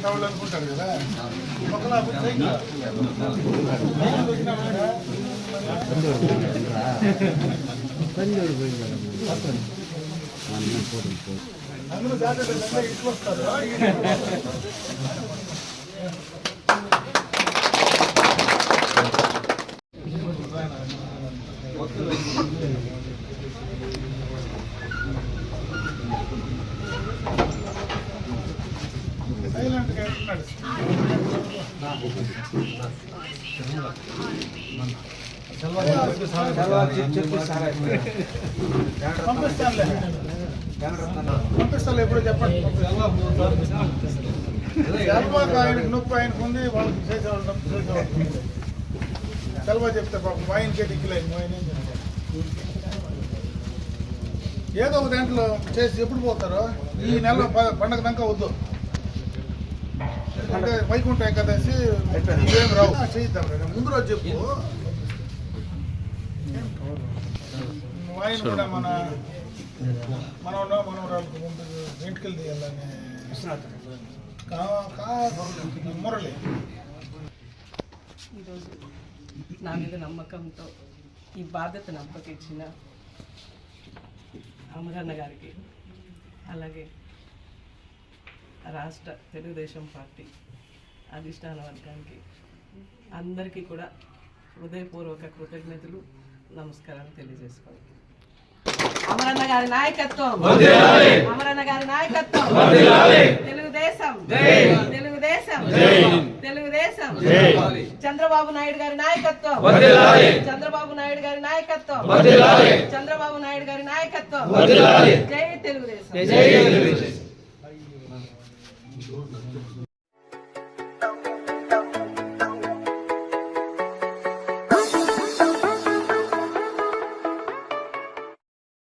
టౌన్లో అనుకుంటారు కదా పక్కన అందరూ జాగ్రత్త ఇట్లు వస్తారు. పంపిస్తాను ఎప్పుడు చెప్పండి. ఆయనకు నొప్పి ఆయనకు ఉంది, వాళ్ళకి చేసేవాళ్ళం సెలవు చెప్తే పాపం ఆయనకే దిక్కులేదు. ఆయన ఏం చెప్తారు, ఏదో ఒక దాంట్లో చేసి ఎప్పుడు పోతారో ఈ నెల పండగ దాకా వద్దు. ఎందుకంటే వైకుంఠ ఏకాదశి ఏం రావు. చేయిద్దాం ముందు రోజు చెప్పు. ఆయన కూడా మనవరాలకు ముందు ఇంటికెళ్ళి తీయాలని మురళి ఈరోజు నా మీద నమ్మకంతో ఈ బాధ్యతను అప్పగించిన అమరన్న గారికి, అలాగే రాష్ట్ర తెలుగుదేశం పార్టీ అధిష్టాన వర్గానికి అందరికీ కూడా హృదయపూర్వక కృతజ్ఞతలు, నమస్కారాలు తెలియజేసుకోవాలి. అమరన్న గారి నాయకత్వం, అమరన్న గారి నాయకత్వం, తెలుగుదేశం తెలుగుదేశం తెలుగుదేశం. చంద్రబాబు నాయుడు గారి నాయకత్వం, చంద్రబాబు నాయుడు గారి నాయకత్వం, చంద్రబాబు నాయుడు గారి నాయకత్వం. జై తెలుగుదేశం.